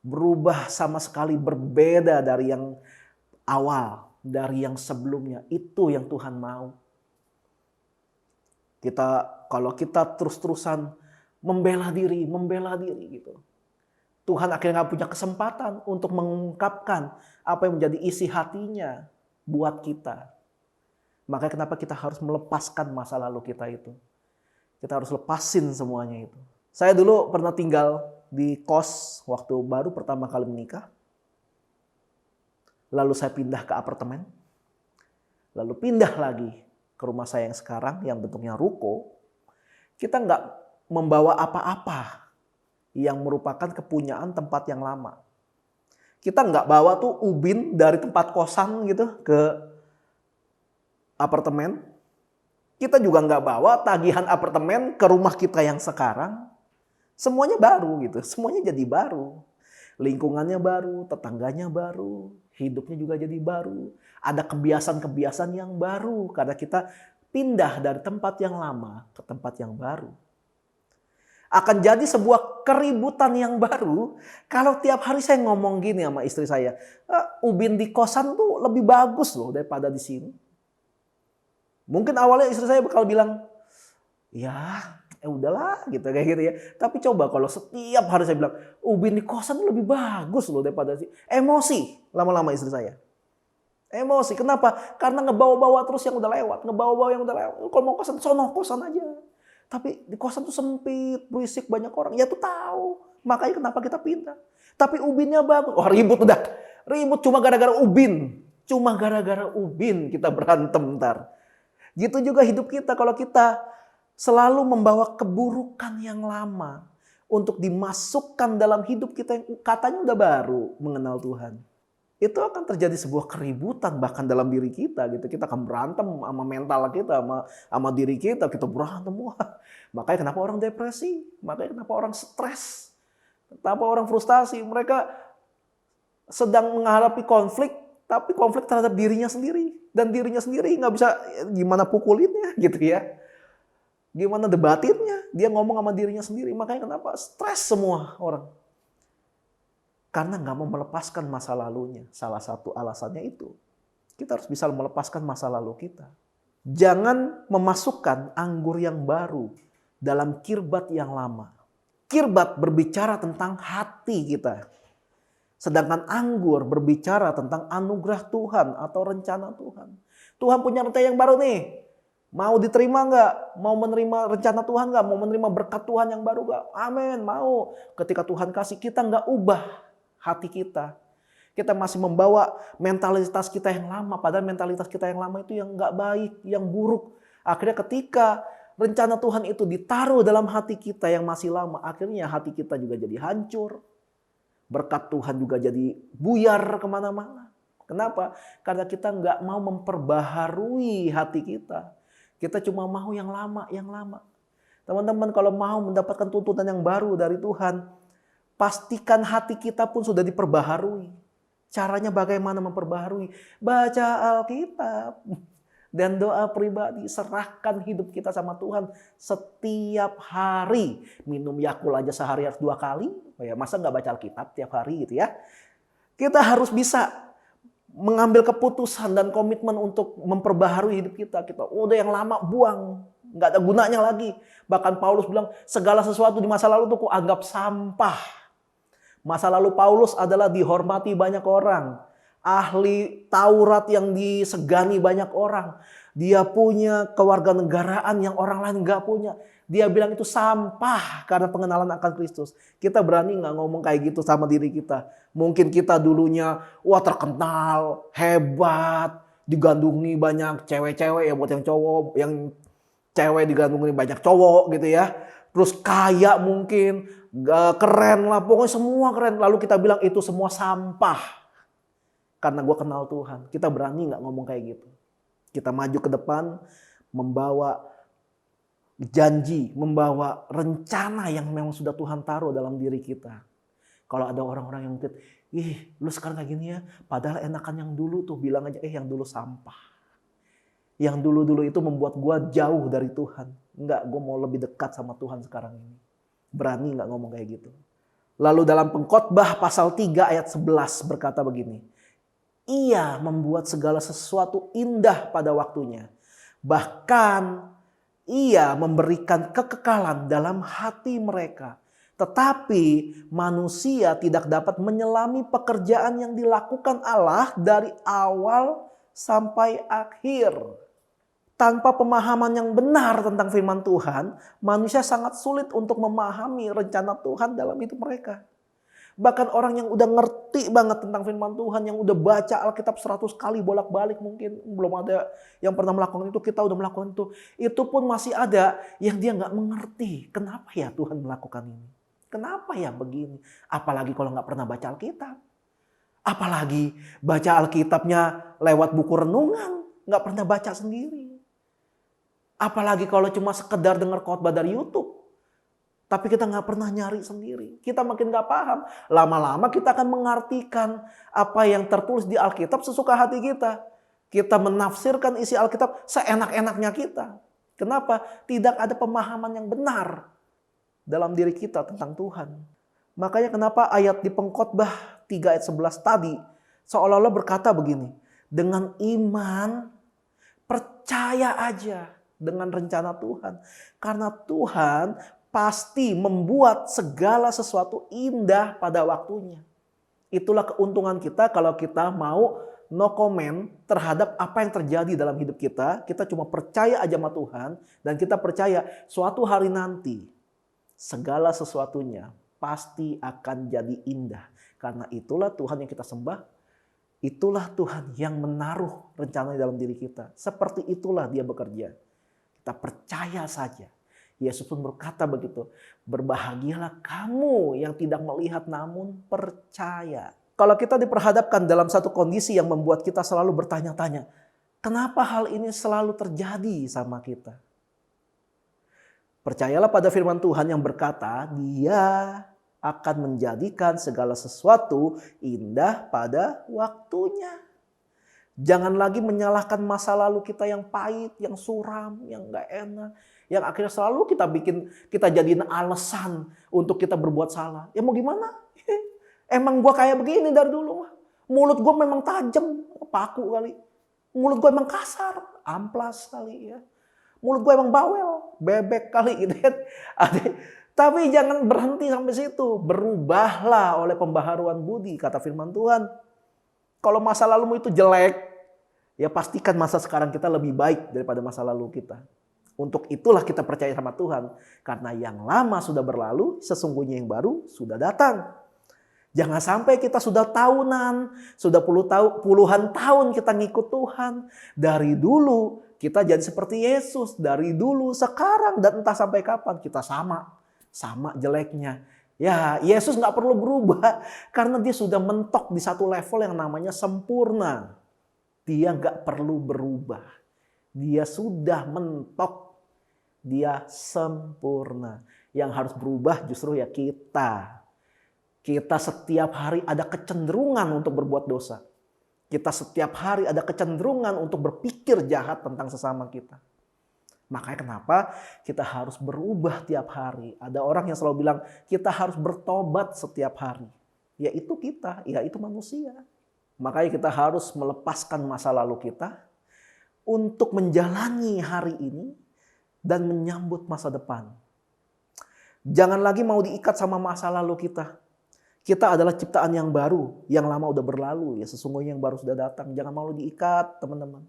Berubah sama sekali, berbeda dari yang awal, dari yang sebelumnya. Itu yang Tuhan mau. Kalau kita terus-terusan membela diri gitu. Tuhan akhirnya gak punya kesempatan untuk mengungkapkan apa yang menjadi isi hatinya buat kita. Makanya kenapa kita harus melepaskan masa lalu kita itu. Kita harus lepasin semuanya itu. Saya dulu pernah tinggal di kos waktu baru pertama kali menikah. Lalu saya pindah ke apartemen. Lalu pindah lagi ke rumah saya yang sekarang yang bentuknya ruko. Kita nggak membawa apa-apa yang merupakan kepunyaan tempat yang lama. Kita nggak bawa tuh ubin dari tempat kosan gitu ke apartemen. Kita juga nggak bawa tagihan apartemen ke rumah kita yang sekarang. Semuanya baru gitu, semuanya jadi baru. Lingkungannya baru, tetangganya baru, hidupnya juga jadi baru. Ada kebiasaan-kebiasaan yang baru karena kita pindah dari tempat yang lama ke tempat yang baru. Akan jadi sebuah keributan yang baru kalau tiap hari saya ngomong gini sama istri saya, ubin di kosan tuh lebih bagus loh daripada di sini. Mungkin awalnya istri saya bakal bilang, ya udahlah gitu kayak gitu ya. Tapi coba kalau setiap hari saya bilang, ubin di kosan lebih bagus loh daripada sih. Emosi lama-lama istri saya. Emosi, kenapa? Karena ngebawa-bawa terus yang udah lewat. Ngebawa-bawa yang udah lewat. Kalau mau kosan, sono kosan aja. Tapi di kosan tuh sempit, berisik, banyak orang. Ya tuh tahu. Makanya kenapa kita pindah. Tapi ubinnya bagus. Oh ribut udah. Ribut cuma gara-gara ubin. Cuma gara-gara ubin kita berantem ntar. Gitu juga hidup kita. Kalau kita selalu membawa keburukan yang lama untuk dimasukkan dalam hidup kita yang katanya udah baru mengenal Tuhan. Itu akan terjadi sebuah keributan bahkan dalam diri kita gitu. Kita akan berantem sama mental kita, sama diri kita berantem. Wah. Makanya kenapa orang depresi, makanya kenapa orang stres, kenapa orang frustasi. Mereka sedang menghadapi konflik, tapi konflik terhadap dirinya sendiri. Dan dirinya sendiri nggak bisa gimana pukulinnya gitu ya. Gimana debatinnya, dia ngomong sama dirinya sendiri. Makanya kenapa stres semua orang. Karena nggak mau melepaskan masa lalunya. Salah satu alasannya itu. Kita harus bisa melepaskan masa lalu kita. Jangan memasukkan anggur yang baru dalam kirbat yang lama. Kirbat berbicara tentang hati kita. Sedangkan anggur berbicara tentang anugerah Tuhan atau rencana Tuhan. Tuhan punya rencana yang baru nih. Mau diterima nggak? Mau menerima rencana Tuhan nggak? Mau menerima berkat Tuhan yang baru nggak? Amin, mau. Ketika Tuhan kasih, kita nggak ubah hati kita. Kita masih membawa mentalitas kita yang lama. Padahal mentalitas kita yang lama itu yang nggak baik, yang buruk. Akhirnya ketika rencana Tuhan itu ditaruh dalam hati kita yang masih lama, akhirnya hati kita juga jadi hancur. Berkat Tuhan juga jadi buyar kemana-mana. Kenapa? Karena kita nggak mau memperbaharui hati kita. Kita cuma mau yang lama, yang lama. Teman-teman kalau mau mendapatkan tuntunan yang baru dari Tuhan, pastikan hati kita pun sudah diperbaharui. Caranya bagaimana memperbaharui? Baca Alkitab dan doa pribadi. Serahkan hidup kita sama Tuhan setiap hari. Minum Yakult aja sehari harus 2 kali. Ya, masa nggak baca Alkitab tiap hari gitu ya? Kita harus bisa mengambil keputusan dan komitmen untuk memperbaharui hidup kita. Kita udah yang lama buang, nggak ada gunanya lagi. Bahkan Paulus bilang segala sesuatu di masa lalu tuh kuanggap sampah. Masa lalu Paulus adalah dihormati banyak orang, ahli Taurat yang disegani banyak orang. Dia punya kewarganegaraan yang orang lain nggak punya. Dia bilang itu sampah karena pengenalan akan Kristus. Kita berani nggak ngomong kayak gitu sama diri kita? Mungkin kita dulunya wah terkenal, hebat, digandungi banyak cewek-cewek ya buat yang cowok, yang cewek digandungi banyak cowok gitu ya. Terus kaya mungkin, keren lah, pokoknya semua keren. Lalu kita bilang itu semua sampah. Karena gue kenal Tuhan. Kita berani nggak ngomong kayak gitu? Kita maju ke depan, membawa janji, membawa rencana yang memang sudah Tuhan taruh dalam diri kita. Kalau ada orang-orang yang mungkin, lu sekarang kayak gini ya, padahal enakan yang dulu tuh, bilang aja, yang dulu sampah. Yang dulu-dulu itu membuat gue jauh dari Tuhan. Enggak, gue mau lebih dekat sama Tuhan sekarang ini. Berani nggak ngomong kayak gitu. Lalu dalam Pengkhotbah pasal 3 ayat 11 berkata begini. Ia membuat segala sesuatu indah pada waktunya. Bahkan ia memberikan kekekalan dalam hati mereka. Tetapi manusia tidak dapat menyelami pekerjaan yang dilakukan Allah dari awal sampai akhir. Tanpa pemahaman yang benar tentang firman Tuhan, manusia sangat sulit untuk memahami rencana Tuhan dalam hidup mereka. Bahkan orang yang udah ngerti banget tentang firman Tuhan, yang udah baca Alkitab 100 kali bolak-balik mungkin, belum ada yang pernah melakukan itu, kita udah melakukan itu. Itu pun masih ada yang dia nggak mengerti. Kenapa ya Tuhan melakukan ini? Kenapa ya begini? Apalagi kalau nggak pernah baca Alkitab. Apalagi baca Alkitabnya lewat buku renungan, nggak pernah baca sendiri. Apalagi kalau cuma sekedar dengar khotbah dari YouTube. Tapi kita nggak pernah nyari sendiri. Kita makin nggak paham. Lama-lama kita akan mengartikan apa yang tertulis di Alkitab sesuka hati kita. Kita menafsirkan isi Alkitab seenak-enaknya kita. Kenapa? Tidak ada pemahaman yang benar dalam diri kita tentang Tuhan. Makanya kenapa ayat di Pengkhotbah 3 ayat 11 tadi seolah-olah berkata begini. Dengan iman percaya aja dengan rencana Tuhan. Karena Tuhan pasti membuat segala sesuatu indah pada waktunya. Itulah keuntungan kita kalau kita mau no comment terhadap apa yang terjadi dalam hidup kita. Kita cuma percaya aja sama Tuhan dan kita percaya suatu hari nanti segala sesuatunya pasti akan jadi indah. Karena itulah Tuhan yang kita sembah. Itulah Tuhan yang menaruh rencana dalam diri kita. Seperti itulah dia bekerja. Kita percaya saja. Yesus pun berkata begitu, berbahagialah kamu yang tidak melihat namun percaya. Kalau kita diperhadapkan dalam satu kondisi yang membuat kita selalu bertanya-tanya, kenapa hal ini selalu terjadi sama kita? Percayalah pada firman Tuhan yang berkata, Dia akan menjadikan segala sesuatu indah pada waktunya. Jangan lagi menyalahkan masa lalu kita yang pahit, yang suram, yang gak enak. Yang akhirnya selalu kita jadiin alasan untuk kita berbuat salah. Ya mau gimana? Emang gue kayak begini dari dulu. Mulut gue memang tajam, paku kali. Mulut gue emang kasar, amplas kali ya. Mulut gue emang bawel, bebek kali gitu kan. Tapi jangan berhenti sampai situ. Berubahlah oleh pembaharuan budi, kata firman Tuhan. Kalau masa lalumu itu jelek, ya pastikan masa sekarang kita lebih baik daripada masa lalu kita. Untuk itulah kita percaya sama Tuhan. Karena yang lama sudah berlalu, sesungguhnya yang baru sudah datang. Jangan sampai kita sudah tahunan, sudah puluhan tahun kita ngikut Tuhan. Dari dulu kita jadi seperti Yesus. Dari dulu, sekarang, dan entah sampai kapan kita sama jeleknya. Ya, Yesus nggak perlu berubah karena dia sudah mentok di satu level yang namanya sempurna. Dia nggak perlu berubah. Dia sudah mentok. Dia sempurna. Yang harus berubah justru ya kita. Kita setiap hari ada kecenderungan untuk berbuat dosa. Kita setiap hari ada kecenderungan untuk berpikir jahat tentang sesama kita. Makanya kenapa kita harus berubah tiap hari. Ada orang yang selalu bilang kita harus bertobat setiap hari. Ya itu kita, ya itu manusia. Makanya kita harus melepaskan masa lalu kita untuk menjalani hari ini dan menyambut masa depan. Jangan lagi mau diikat sama masa lalu kita. Kita adalah ciptaan yang baru, yang lama udah berlalu. Ya sesungguhnya yang baru sudah datang. Jangan mau diikat teman-teman.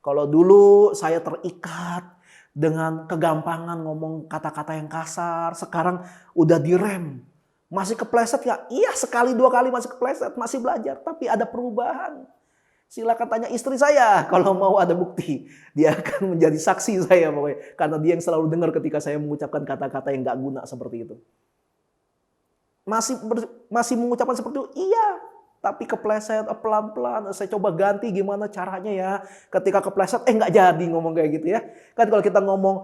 Kalau dulu saya terikat dengan kegampangan ngomong kata-kata yang kasar, sekarang udah direm. Masih kepleset ya? Iya, sekali dua kali masih kepleset, masih belajar. Tapi ada perubahan. Silakan tanya istri saya kalau mau ada bukti. Dia akan menjadi saksi saya pokoknya. Karena dia yang selalu dengar ketika saya mengucapkan kata-kata yang gak guna seperti itu. Masih mengucapkan seperti itu? Iya. Tapi kepleset pelan-pelan, saya coba ganti gimana caranya ya. Ketika kepleset, nggak jadi ngomong kayak gitu ya. Kan kalau kita ngomong,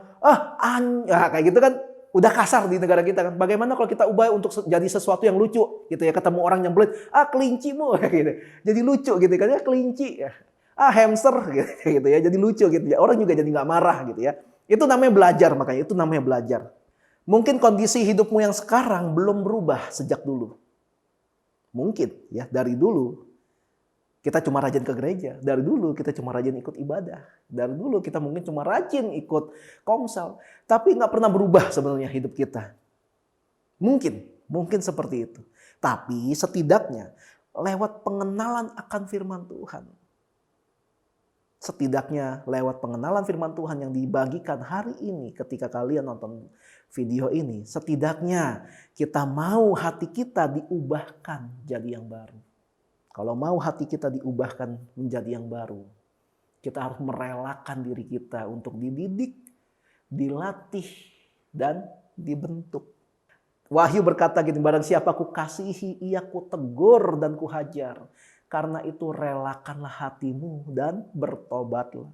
kayak gitu kan udah kasar di negara kita kan. Bagaimana kalau kita ubah untuk jadi sesuatu yang lucu gitu ya. Ketemu orang yang belit, kelincimu gitu. Jadi lucu gitu kan ya, kelinci ya. Hamster gitu ya, jadi lucu gitu ya. Orang juga jadi nggak marah gitu ya. Itu namanya belajar, makanya itu namanya belajar. Mungkin kondisi hidupmu yang sekarang belum berubah sejak dulu. Mungkin ya dari dulu kita cuma rajin ke gereja. Dari dulu kita cuma rajin ikut ibadah. Dari dulu kita mungkin cuma rajin ikut komsel. Tapi nggak pernah berubah sebenarnya hidup kita. Mungkin seperti itu. Tapi setidaknya lewat pengenalan akan firman Tuhan. Setidaknya lewat pengenalan firman Tuhan yang dibagikan hari ini ketika kalian nonton video ini. Setidaknya kita mau hati kita diubahkan jadi yang baru. Kalau mau hati kita diubahkan menjadi yang baru, kita harus merelakan diri kita untuk dididik, dilatih, dan dibentuk. Wahyu berkata gini, barang siapa ku kasihi, ia ku tegur dan ku hajar. Karena itu relakanlah hatimu dan bertobatlah.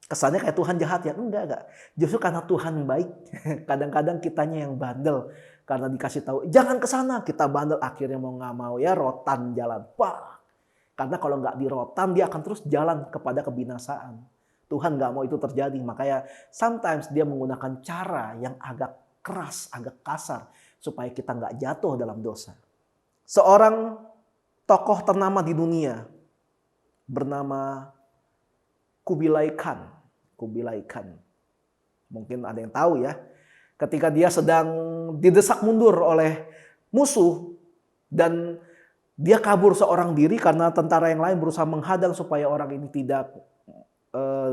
Kesannya kayak Tuhan jahat ya? Enggak. Justru karena Tuhan baik. Kadang-kadang kitanya yang bandel. Karena dikasih tahu, jangan ke sana. Kita bandel, akhirnya mau nggak mau ya rotan jalan. Wah. Karena kalau nggak dirotan, dia akan terus jalan kepada kebinasaan. Tuhan nggak mau itu terjadi. Makanya sometimes dia menggunakan cara yang agak keras, agak kasar. Supaya kita nggak jatuh dalam dosa. Seorang tokoh ternama di dunia bernama Kubilai Khan. Mungkin ada yang tahu ya. Ketika dia sedang didesak mundur oleh musuh dan dia kabur seorang diri karena tentara yang lain berusaha menghadang supaya orang ini tidak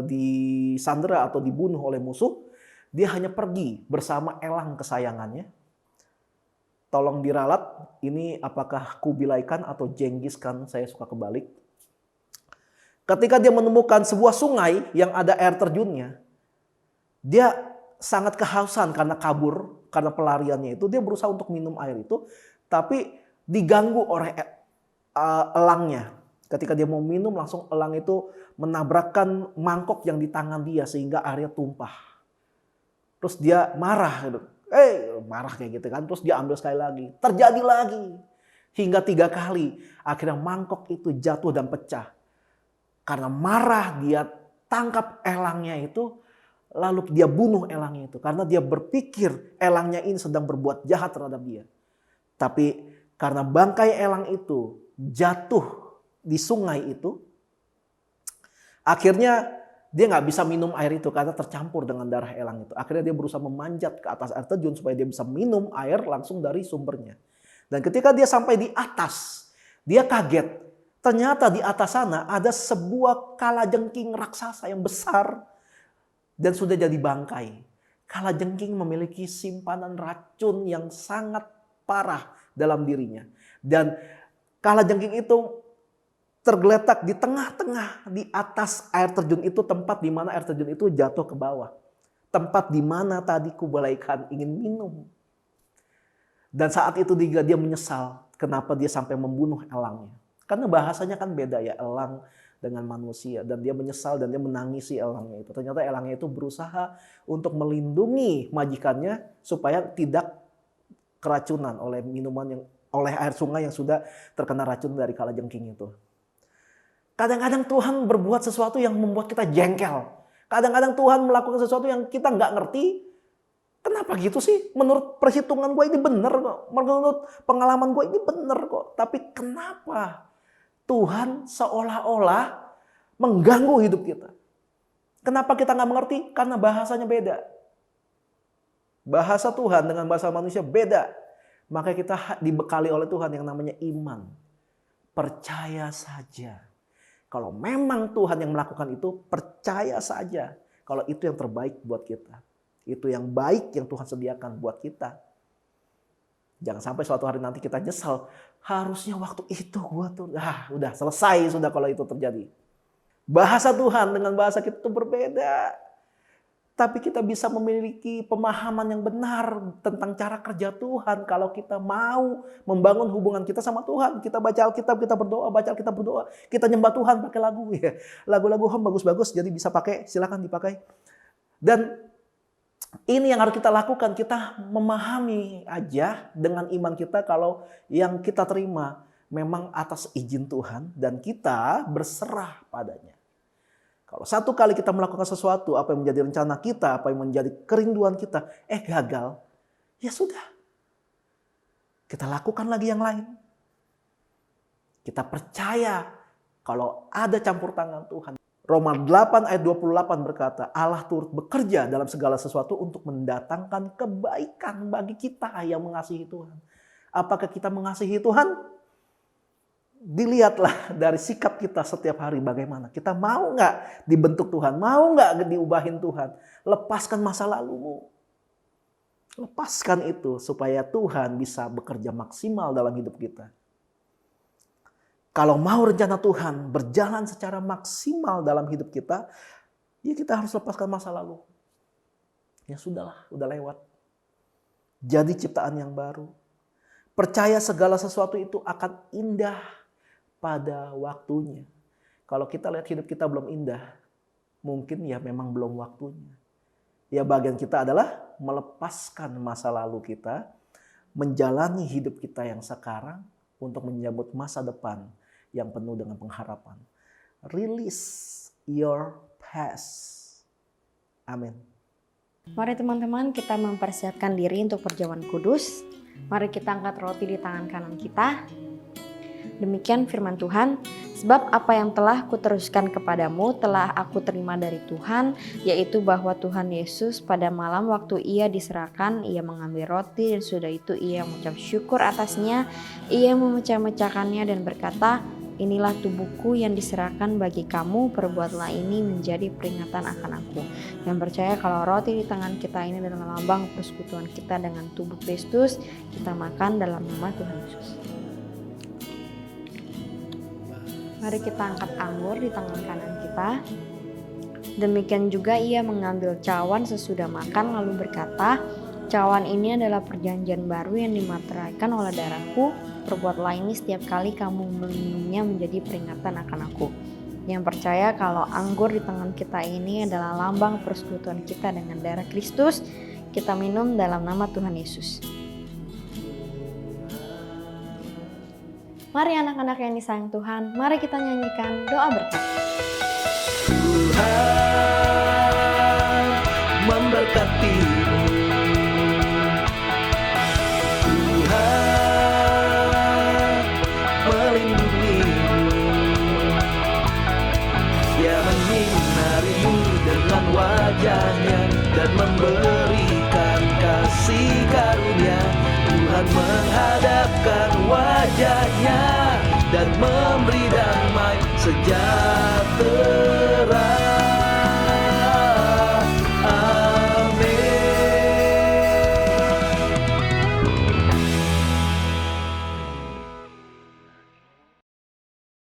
disandera atau dibunuh oleh musuh. Dia hanya pergi bersama elang kesayangannya. Tolong diralat, ini apakah Kubilai Khan atau Genghis Khan, saya suka kebalik. Ketika dia menemukan sebuah sungai yang ada air terjunnya, dia sangat kehausan karena kabur, karena pelariannya itu. Dia berusaha untuk minum air itu, tapi diganggu oleh elangnya. Ketika dia mau minum, langsung elang itu menabrakkan mangkok yang di tangan dia sehingga airnya tumpah. Terus dia marah gitu. Marah kayak gitu kan. Terus dia ambil sekali lagi. Terjadi lagi. Hingga 3 kali. Akhirnya mangkok itu jatuh dan pecah. Karena marah dia tangkap elangnya itu. Lalu dia bunuh elangnya itu. Karena dia berpikir elangnya ini sedang berbuat jahat terhadap dia. Tapi karena bangkai elang itu jatuh di sungai itu. Akhirnya dia nggak bisa minum air itu karena tercampur dengan darah elang itu. Akhirnya dia berusaha memanjat ke atas air terjun supaya dia bisa minum air langsung dari sumbernya. Dan ketika dia sampai di atas, dia kaget. Ternyata di atas sana ada sebuah kalajengking raksasa yang besar dan sudah jadi bangkai. Kalajengking memiliki simpanan racun yang sangat parah dalam dirinya. Dan kalajengking itu tergeletak di tengah-tengah di atas air terjun itu, tempat di mana air terjun itu jatuh ke bawah. Tempat di mana tadi Kubilai Khan ingin minum. Dan saat itu dia menyesal kenapa dia sampai membunuh elangnya. Karena bahasanya kan beda ya, elang dengan manusia. Dan dia menyesal dan dia menangisi elangnya itu. Ternyata elangnya itu berusaha untuk melindungi majikannya supaya tidak keracunan oleh oleh air sungai yang sudah terkena racun dari kalajengking itu. Kadang-kadang Tuhan berbuat sesuatu yang membuat kita jengkel. Kadang-kadang Tuhan melakukan sesuatu yang kita nggak ngerti. Kenapa gitu sih? Menurut perhitungan gue ini bener kok. Menurut pengalaman gue ini bener kok. Tapi kenapa Tuhan seolah-olah mengganggu hidup kita? Kenapa kita nggak mengerti? Karena bahasanya beda. Bahasa Tuhan dengan bahasa manusia beda. Maka kita dibekali oleh Tuhan yang namanya iman. Percaya saja. Kalau memang Tuhan yang melakukan itu, percaya saja. Kalau itu yang terbaik buat kita. Itu yang baik yang Tuhan sediakan buat kita. Jangan sampai suatu hari nanti kita nyesal. Harusnya waktu itu gua tuh, udah selesai sudah kalau itu terjadi. Bahasa Tuhan dengan bahasa kita itu berbeda. Tapi kita bisa memiliki pemahaman yang benar tentang cara kerja Tuhan. Kalau kita mau membangun hubungan kita sama Tuhan. Kita baca Alkitab, kita berdoa, baca Alkitab, berdoa. Kita nyembah Tuhan pakai lagu. Ya. Lagu-lagu home bagus-bagus, jadi bisa pakai, silakan dipakai. Dan ini yang harus kita lakukan. Kita memahami aja dengan iman kita kalau yang kita terima memang atas izin Tuhan. Dan kita berserah padanya. Kalau satu kali kita melakukan sesuatu, apa yang menjadi rencana kita, apa yang menjadi kerinduan kita, gagal, ya sudah. Kita lakukan lagi yang lain. Kita percaya kalau ada campur tangan Tuhan. Roma 8 ayat 28 berkata, Allah turut bekerja dalam segala sesuatu untuk mendatangkan kebaikan bagi kita yang mengasihi Tuhan. Apakah kita mengasihi Tuhan? Dilihatlah dari sikap kita setiap hari bagaimana. Kita mau nggak dibentuk Tuhan? Mau nggak diubahin Tuhan? Lepaskan masa lalumu. Lepaskan itu supaya Tuhan bisa bekerja maksimal dalam hidup kita. Kalau mau rencana Tuhan berjalan secara maksimal dalam hidup kita, ya kita harus lepaskan masa lalu. Ya sudahlah, udah lewat. Jadi ciptaan yang baru. Percaya segala sesuatu itu akan indah pada waktunya. Kalau kita lihat hidup kita belum indah, mungkin ya memang belum waktunya. Ya bagian kita adalah melepaskan masa lalu kita, menjalani hidup kita yang sekarang untuk menyambut masa depan yang penuh dengan pengharapan. Release your past. Amin. Mari teman-teman kita mempersiapkan diri untuk perjamuan kudus. Mari kita angkat roti di tangan kanan kita. Demikian firman Tuhan, sebab apa yang telah kuteruskan kepadamu telah aku terima dari Tuhan, yaitu bahwa Tuhan Yesus pada malam waktu ia diserahkan, ia mengambil roti dan sudah itu ia mengucap syukur atasnya, ia memecah-mecahkannya dan berkata, inilah tubuhku yang diserahkan bagi kamu, perbuatlah ini menjadi peringatan akan aku. Yang percaya kalau roti di tangan kita ini adalah lambang persekutuan kita dengan tubuh Kristus, kita makan dalam nama Tuhan Yesus. Mari kita angkat anggur di tangan kanan kita. Demikian juga ia mengambil cawan sesudah makan lalu berkata, cawan ini adalah perjanjian baru yang dimateraikan oleh darahku. Perbuatlah ini setiap kali kamu meminumnya menjadi peringatan akan aku. Yang percaya kalau anggur di tangan kita ini adalah lambang persekutuan kita dengan darah Kristus, kita minum dalam nama Tuhan Yesus. Mari anak-anak yang disayang Tuhan, mari kita nyanyikan doa berkat. Tuhan memberkatimu. Tuhan melindungimu. Dia menyinarimu dengan wajahnya dan memberikan kasih karunia. Tuhan menghadapkan wajahnya dan memberi damai sejahtera.